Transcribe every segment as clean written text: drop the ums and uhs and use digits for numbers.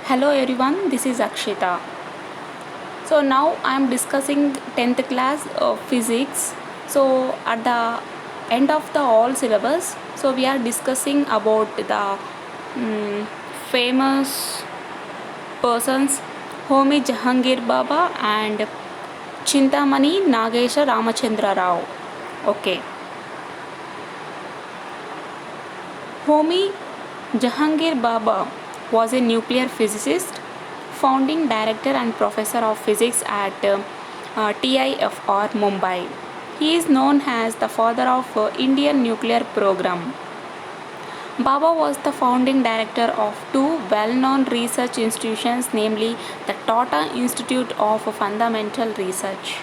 Hello everyone, this is Akshita. So now I am discussing 10th class physics. So at the end of the all syllabus, so we are discussing about the famous persons Homi Jahangir Baba and Chintamani Nagesha Ramachandra Rao. Okay. Homi Jahangir Baba was a nuclear physicist, founding director and professor of physics at TIFR Mumbai. He is known as the father of Indian nuclear program. Baba was the founding director of two well-known research institutions, namely the Tata Institute of Fundamental Research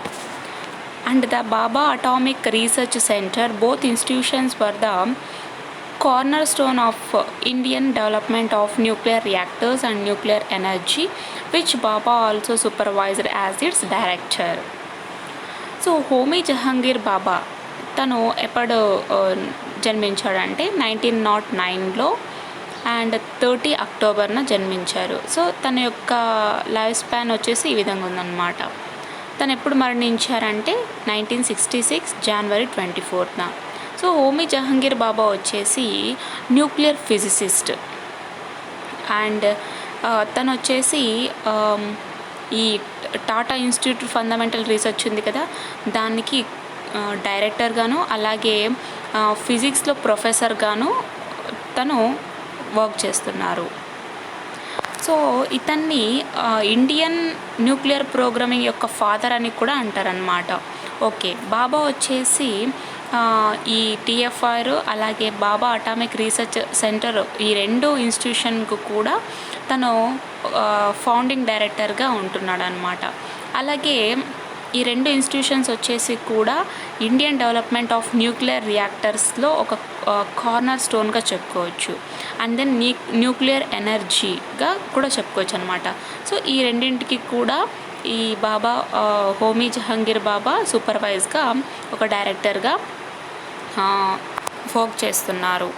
and the Baba Atomic Research Center. Both institutions were the cornerstone of Indian development of nuclear reactors and nuclear energy, which Baba also supervised as its director. So Homi Jehangir Bhabha తను ఎప్పుడు జన్మించాడంటే 1909లో and 30 అక్టోబర్న జన్మించారు. So తన యొక్క life span వచ్చేసి ఈ విధంగా ఉందన్నమాట. తను ఎప్పుడు మరణించారంటే 1966 జనవరి 24న. సో హోమీ జహంగీర్ బాబా వచ్చేసి న్యూక్లియర్ ఫిజిసిస్ట్ అండ్ తను వచ్చేసి ఈ టాటా ఇన్స్టిట్యూట్ ఫండమెంటల్ రీసెర్చ్ ఉంది కదా, దానికి డైరెక్టర్గాను అలాగే ఫిజిక్స్లో ప్రొఫెసర్గాను తను వర్క్ చేస్తున్నారు. సో ఇతన్ని ఇండియన్ న్యూక్లియర్ ప్రోగ్రామింగ్ యొక్క ఫాదర్ అని కూడా అంటారనమాట. ఓకే, బాబా వచ్చేసి ఈ టిఎఫ్ఆర్ అలాగే బాబా అటామిక్ రీసెర్చ్ సెంటర్ ఈ రెండు ఇన్స్టిట్యూషన్కు కూడా తను ఫౌండింగ్ డైరెక్టర్గా ఉంటున్నాడు అనమాట. అలాగే ఈ రెండు ఇన్స్టిట్యూషన్స్ వచ్చేసి కూడా ఇండియన్ డెవలప్మెంట్ ఆఫ్ న్యూక్లియర్ రియాక్టర్స్లో ఒక కార్నర్ స్టోన్గా చెప్పుకోవచ్చు. అండ్ దెన్ న్యూక్లియర్ ఎనర్జీగా కూడా చెప్పుకోవచ్చు అనమాట. సో ఈ రెండింటికి కూడా ఈ బాబా హోమీ జహంగీర్ బాబా సూపర్వైజ్గా ఒక డైరెక్టర్గా వర్క్ చేస్తున్నారు.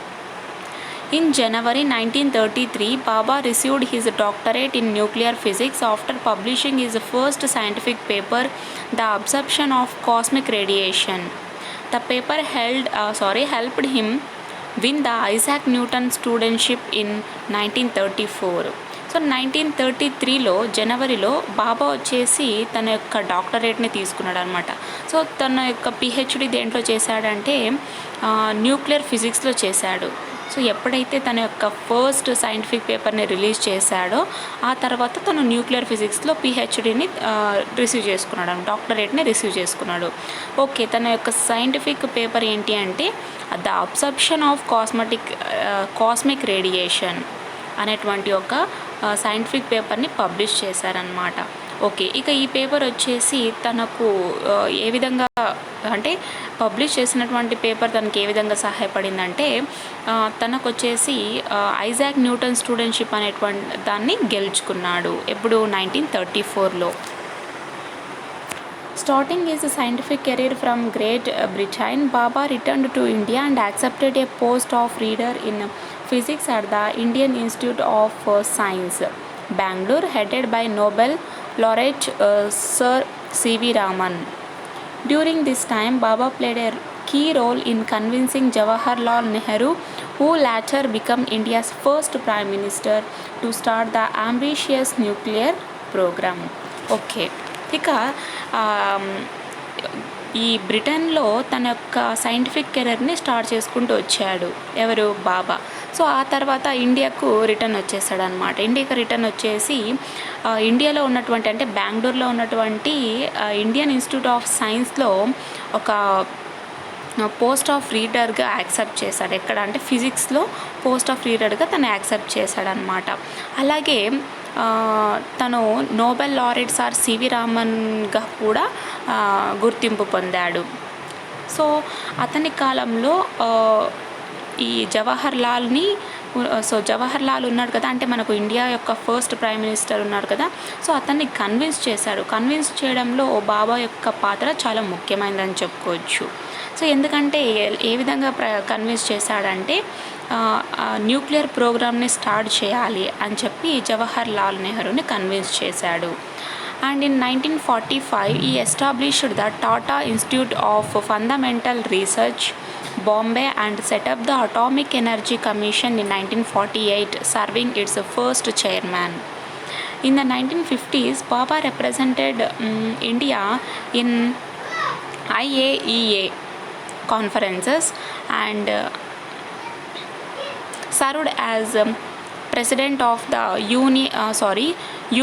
In January 1933, Baba received his doctorate in nuclear physics after publishing his first scientific paper, The Absorption of Cosmic Radiation. The paper helped him win the Isaac Newton studentship in 1934. So 1933లో జనవరిలో బాబా వచ్చేసి తన యొక్క డాక్టరేట్ని తీసుకున్నాడు అనమాట. So తన యొక్క PhD దేంట్లో చేశాడంటే న్యూక్లియర్ ఫిజిక్స్లో చేశాడు. సో ఎప్పుడైతే తన యొక్క ఫస్ట్ సైంటిఫిక్ పేపర్ని రిలీజ్ చేశాడో ఆ తర్వాత తను న్యూక్లియర్ ఫిజిక్స్లో పిహెచ్డిని రిసీవ్ చేసుకున్నాడు, డాక్టరేట్ని రిసీవ్ చేసుకున్నాడు. ఓకే, తన యొక్క సైంటిఫిక్ పేపర్ ఏంటి అంటే the absorption of cosmic radiation అనేటువంటి ఒక సైంటిఫిక్ పేపర్ని పబ్లిష్ చేశారనమాట. ఓకే, ఇక ఈ పేపర్ వచ్చేసి తనకు ఏ విధంగా అంటే పబ్లిష్ చేసినటువంటి పేపర్ తనకి ఏ విధంగా సహాయపడిందంటే తనకు వచ్చేసి ఐజాక్ న్యూటన్ స్టూడెంట్షిప్ అనేటువంటి దాన్ని గెలుచుకున్నాడు. ఎప్పుడు 1934లో. Starting his scientific career from Great Britain, Baba returned to India and accepted a post of reader in physics at the Indian Institute of Science, Bangalore, headed by Nobel laureate Sir C.V. Raman. During this time, Baba played a key role in convincing Jawaharlal Nehru, who later became India's first Prime Minister, to start the ambitious nuclear program. Okay. ఇక ఈ బ్రిటన్లో తన యొక్క scientific కెరీర్ని start చేసుకుంటూ వచ్చాడు ఎవరు, బాబా. So ఆ తర్వాత ఇండియాకు రిటర్న్ వచ్చేసాడు అనమాట. ఇండియాకు రిటర్న్ వచ్చేసి ఇండియాలో ఉన్నటువంటి అంటే బెంగళూరులో ఉన్నటువంటి ఇండియన్ ఇన్స్టిట్యూట్ ఆఫ్ సైన్స్లో ఒక పోస్ట్ ఆఫ్ రీడర్గా యాక్సెప్ట్ చేశాడు. ఎక్కడ అంటే ఫిజిక్స్లో పోస్ట్ ఆఫ్ రీడర్గా తను యాక్సెప్ట్ చేశాడనమాట. అలాగే తను నోబెల్ లారెట్ సార్ సివి రామన్గా కూడా గుర్తింపు పొందాడు. సో అతని కాలంలో ఈ జవహర్ లాల్ ఉన్నాడు కదా, అంటే మనకు ఇండియా యొక్క ఫస్ట్ ప్రైమ్ మినిస్టర్ ఉన్నారు కదా, సో అతన్ని కన్విన్స్ చేశాడు. కన్విన్స్ చేయడంలో బాబా యొక్క పాత్ర చాలా ముఖ్యమైనదని చెప్పుకోవచ్చు. సో ఎందుకంటే ఏ విధంగా కన్విన్స్ చేశాడంటే న్యూక్లియర్ ప్రోగ్రామ్ని స్టార్ట్ చేయాలి అని చెప్పి జవహర్ లాల్ నెహ్రూని కన్విన్స్ చేశాడు. And in 1945 he established the Tata Institute of Fundamental Research, Bombay, and set up the Atomic Energy Commission in 1948, serving its first chairman. In the 1950s, Baba represented India in IAEA conferences and served as president of the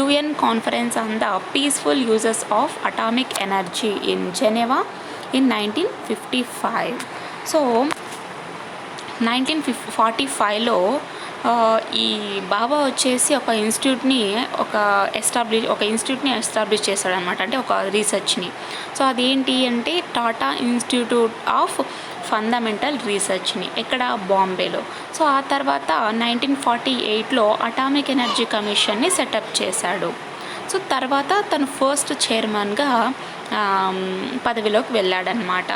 UN conference on the peaceful uses of atomic energy in Geneva in 1955. So 1945లో ఈ బాబా వచ్చేసి ఒక ఇన్స్టిట్యూట్ని establish చేశాడనమాట, అంటే ఒక రీసెర్చ్ని. So అదేంటి అంటే Tata institute of fundamental రీసెర్చ్ని, ఎక్కడ బాంబేలో. సో ఆ తర్వాత 1948లో అటామిక్ ఎనర్జీ కమిషన్ని సెటప్ చేశాడు. సో తర్వాత తను ఫస్ట్ చైర్మన్గా పదవిలోకి వెళ్ళాడనమాట.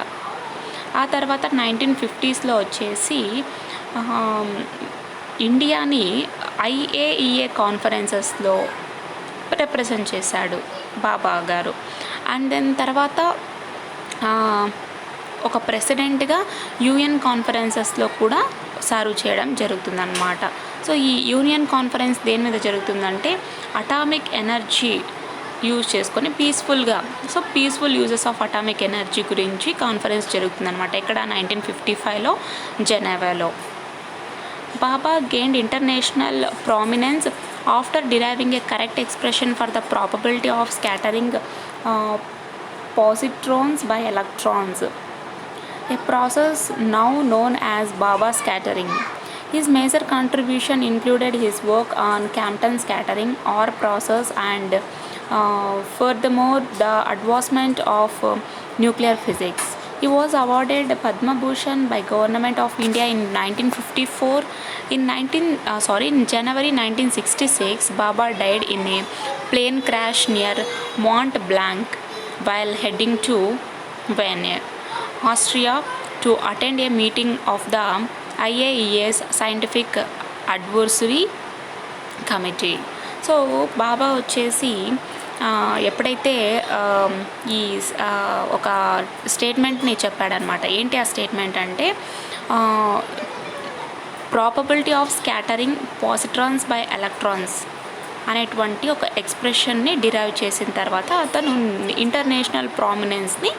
ఆ తర్వాత 1950స్లో వచ్చేసి ఇండియాని IAEA కాన్ఫరెన్సెస్లో రిప్రజెంట్ చేశాడు బాబా గారు. అండ్ దెన్ తర్వాత ఒక ప్రెసిడెంట్గా UN కాన్ఫరెన్సెస్లో కూడా సర్వ్ చేయడం జరుగుతుందన్నమాట. సో ఈ యూనియన్ కాన్ఫరెన్స్ దేని మీద జరుగుతుందంటే అటామిక్ ఎనర్జీ యూజ్ చేసుకొని peaceful uses of atomic energy గురించి కాన్ఫరెన్స్ జరుగుతుందన్నమాట. ఇక్కడ 1955లో జెనీవాలో. Baba gained international prominence after deriving a correct expression for the probability of scattering positrons by electrons, a process now known as Baba scattering. His major contribution included his work on Compton scattering or process and furthermore the advancement of nuclear physics. He was awarded Padma Bhushan by Government of India in 1954. In January 1966, Baba died in a plane crash near Mont Blanc while heading to Vienna, Austria, to attend a meeting of the IAEA's Scientific Advisory Committee. So Bhabha వచ్చేసి ఎప్పుడైతే ఈ ఒక స్టేట్మెంట్ని చెప్పాడనమాట. ఏంటి ఆ statement అంటే probability of scattering positrons by electrons అనేటువంటి ఒక ఎక్స్ప్రెషన్ని డిరైవ్ చేసిన తర్వాత అతను ఇంటర్నేషనల్ ప్రామినెన్స్ని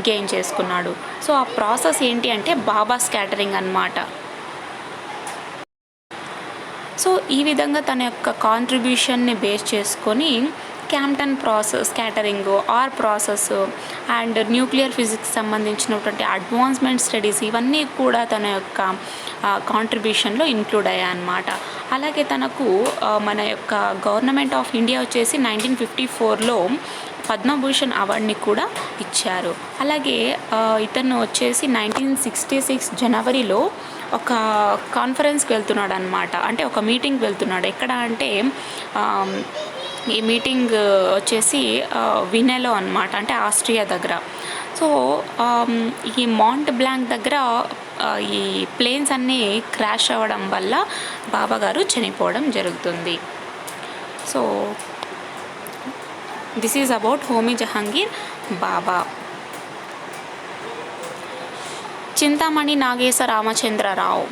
గెయిన్ చేసుకున్నాడు. సో ఆ ప్రాసెస్ ఏంటి అంటే బాబా స్కాటరింగ్ అన్నమాట. సో ఈ విధంగా తన యొక్క కాంట్రిబ్యూషన్ని బేస్ చేసుకొని Compton process, scattering or process and nuclear physics సంబంధించినటువంటి అడ్వాన్స్మెంట్ స్టడీస్ ఇవన్నీ కూడా తన యొక్క కాంట్రిబ్యూషన్లో ఇంక్లూడ్ అయ్యాయి అన్నమాట. అలాగే తనకు మన యొక్క గవర్నమెంట్ ఆఫ్ ఇండియా వచ్చేసి 1954లో పద్మభూషణ్ అవార్డుని కూడా ఇచ్చారు. అలాగే ఇతను వచ్చేసి 1966 జనవరిలో ఒక కాన్ఫరెన్స్కి వెళ్తున్నాడు అనమాట, అంటే ఒక మీటింగ్కి వెళ్తున్నాడు. ఎక్కడ అంటే ఈ మీటింగ్ వచ్చేసి వినెలో అనమాట, అంటే ఆస్ట్రియా దగ్గర. సో ఈ మాంట్ బ్లాంక్ దగ్గర ఈ ప్లేన్స్ అన్నీ క్రాష్ అవ్వడం వల్ల బాబా గారు చనిపోవడం జరుగుతుంది. So this is about Homi Jahangir Bhabha. Chintamani Nagesa Ramachandra Rao,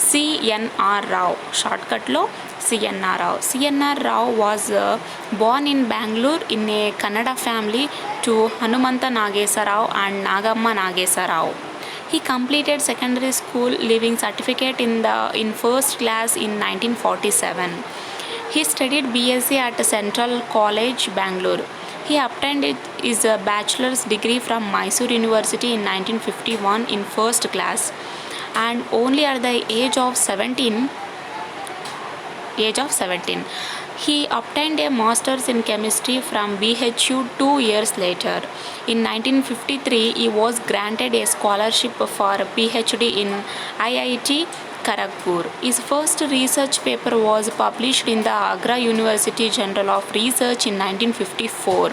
CNR Rao, షార్ట్కట్లో CNR Rao. CNR Rao was born in Bangalore in a Kannada family to Hanumanta Nagesa Rao and Nagamma Nagesa Rao. He completed secondary school leaving certificate in first class in 1947. He studied BSc at Central College, Bangalore. He obtained his bachelor's degree from Mysore University in 1951 in first class, and only at the age of 17 he obtained a master's in chemistry from BHU 2 years later. In 1953 he was granted a scholarship for PhD in IIT Kharagpur. His first research paper was published in the Agra University Journal of Research in 1954.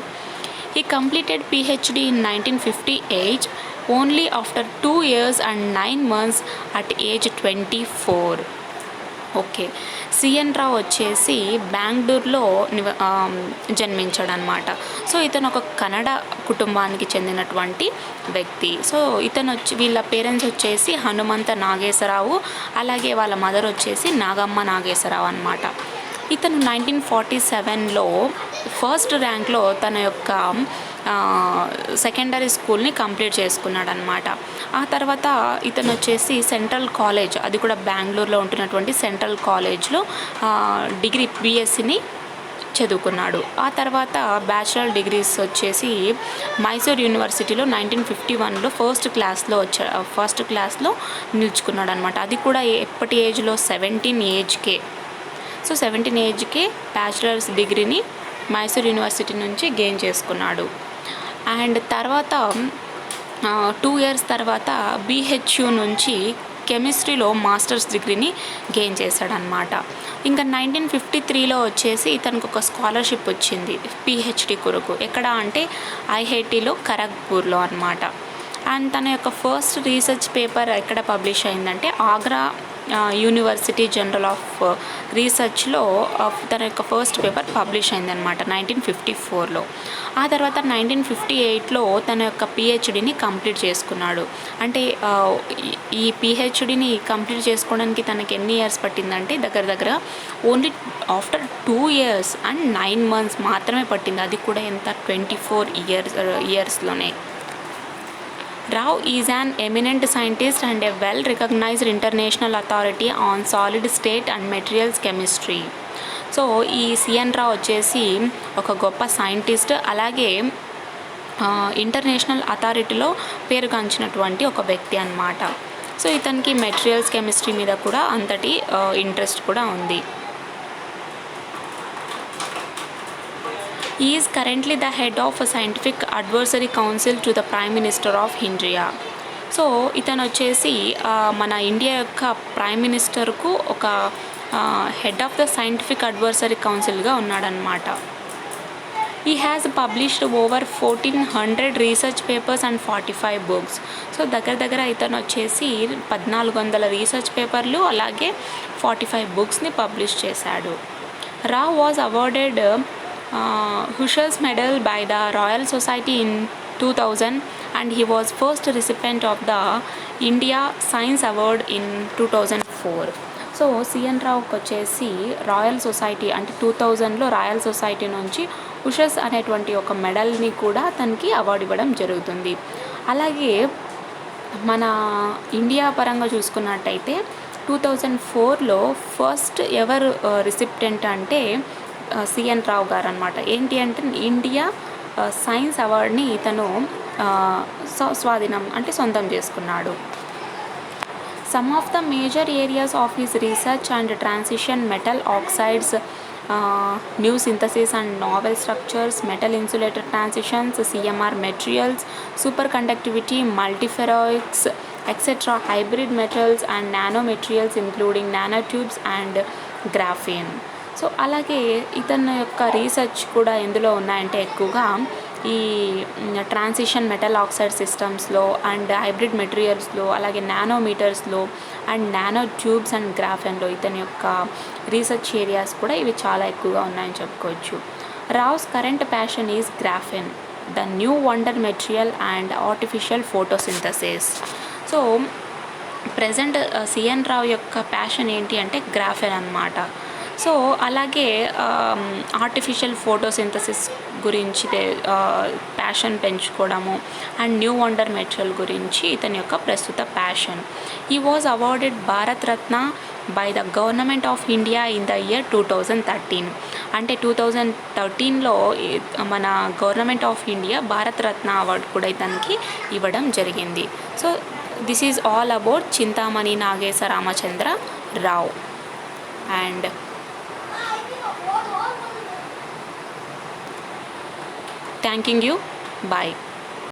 He completed PhD in 1958 only after 2 years and 9 months at age 24. Okay. CN Rao వచ్చేసి బెంగళూరులో జన్మించాడనమాట. So ఇతను ఒక కన్నడ కుటుంబానికి చెందినటువంటి వ్యక్తి. So ఇతను వీళ్ళ parents వచ్చేసి హనుమంత నాగేశ్వరరావు, అలాగే వాళ్ళ మదర్ వచ్చేసి నాగమ్మ నాగేశ్వరరావు అనమాట. ఇతను 1947లో ఫస్ట్ ర్యాంక్లో తన యొక్క సెకండరీ స్కూల్ని కంప్లీట్ చేసుకున్నాడనమాట. ఆ తర్వాత ఇతను వచ్చేసి సెంట్రల్ కాలేజ్, అది కూడా బెంగళూరులో ఉంటున్నటువంటి సెంట్రల్ కాలేజ్లో డిగ్రీ బీఎస్సీని చదువుకున్నాడు. ఆ తర్వాత బ్యాచిలర్ డిగ్రీస్ వచ్చేసి మైసూర్ యూనివర్సిటీలో 1951లో ఫస్ట్ క్లాస్లో నిలుచుకున్నాడు అనమాట. అది కూడా ఎప్పటి ఏజ్లో 17 ఏజ్కే. సో 17 ఏజ్కే బ్యాచిలర్స్ డిగ్రీని మైసూర్ యూనివర్సిటీ నుంచి గెయిన్ చేసుకున్నాడు. అండ్ తర్వాత 2 ఇయర్స్ తర్వాత బిహెచ్యు నుంచి కెమిస్ట్రీలో మాస్టర్స్ డిగ్రీని గెయిన్ చేశాడనమాట. ఇంకా 1953లో వచ్చేసి ఇతనికి ఒక స్కాలర్షిప్ వచ్చింది పిహెచ్డి కొరకు. ఎక్కడ అంటే ఐఐటిలో ఖరగ్పూర్లో అనమాట. అండ్ తన యొక్క ఫస్ట్ రీసెర్చ్ పేపర్ ఎక్కడ పబ్లిష్ అయిందంటే ఆగ్రా యూనివర్సిటీ జర్నల్ ఆఫ్ రీసెర్చ్లో తన యొక్క ఫస్ట్ పేపర్ పబ్లిష్ అయిందనమాట 1954లో. ఆ తర్వాత 1958లో తన యొక్క పిహెచ్డిని కంప్లీట్ చేసుకున్నాడు. అంటే ఈ పిహెచ్డిని కంప్లీట్ చేసుకోవడానికి తనకి ఎన్ని ఇయర్స్ పట్టిందంటే దగ్గర only after 2 years and 9 months మాత్రమే పట్టింది. అది కూడా ఎంత 24 ఇయర్స్లోనే. Rao is an eminent scientist and a well-recognized international authority on solid state and materials chemistry. So ఈ సిఎన్ రావు వచ్చేసి ఒక గొప్ప సైంటిస్ట్, అలాగే ఇంటర్నేషనల్ అథారిటీలో పేరుగాంచినటువంటి ఒక వ్యక్తి అన్నమాట. సో ఇతనికి మెటీరియల్స్ కెమిస్ట్రీ మీద కూడా అంతటి ఇంట్రెస్ట్ కూడా ఉంది. He is currently the head of a scientific advisory council to the Prime Minister of India. So ఇతను వచ్చేసి మన ఇండియా యొక్క ప్రైమ్ మినిస్టర్కు ఒక head of the scientific advisory కౌన్సిల్గా ఉన్నాడనమాట. He has published over 1400 research papers and 45 books. So దగ్గర ఇతను వచ్చేసి 1400 రీసెర్చ్ పేపర్లు అలాగే 45 బుక్స్ని పబ్లిష్ చేశాడు. Rao was awarded Hushas Medal by the Royal Society in 2000 and he was first recipient of the India Science Award in 2004. So CN రావుకి వచ్చేసి royal society అంటే 2000లో royal society నుంచి ఉషస్ అనేటువంటి ఒక మెడల్ని కూడా తనకి అవార్డు ఇవ్వడం జరుగుతుంది. అలాగే మన ఇండియా పరంగా చూసుకున్నట్టయితే 2004లో ఫస్ట్ ఎవర్ రిసిప్టెంట్ అంటే సిఎన్ రావు గారు అనమాట. ఏంటి అంటే ఇండియా సైన్స్ అవార్డ్ని ఇతను స్వాధీనం అంటే సొంతం చేసుకున్నాడు. Some of the major areas of his research and transition metal oxides, new synthesis and novel structures, metal insulator transitions, CMR materials, super conductivity, multiferroics etcetera, hybrid metals and nano materials including nano tubes and graphene. So అలాగే ఇతని యొక్క research కూడా ఎందులో ఉన్నాయంటే ఎక్కువగా ఈ transition metal oxide సిస్టమ్స్లో and hybrid మెటీరియల్స్లో అలాగే నానోమీటర్స్లో అండ్ నానో ట్యూబ్స్ అండ్ గ్రాఫెన్లో ఇతని యొక్క రీసెర్చ్ ఏరియాస్ కూడా ఇవి చాలా ఎక్కువగా ఉన్నాయని చెప్పుకోవచ్చు. Rao's current passion is graphene, the new wonder material and artificial photosynthesis. So present CN Rao యొక్క ప్యాషన్ ఏంటి అంటే గ్రాఫెన్ అన్నమాట. సో అలాగే ఆర్టిఫిషియల్ ఫోటోసింథసిస్ గురించి ప్యాషన్ పెంచుకోవడము అండ్ న్యూ వండర్ మెటీరియల్ గురించి ఇతని యొక్క ప్రస్తుత passion. He was awarded Bharat Ratna by the government of India in the year 2013. అంటే 2013లో మన government of India Bharat Ratna award కూడా ఇతనికి ఇవ్వడం జరిగింది. So this is all about Chintamani Nagesa Ramachandra Rao. And thanking you. Bye.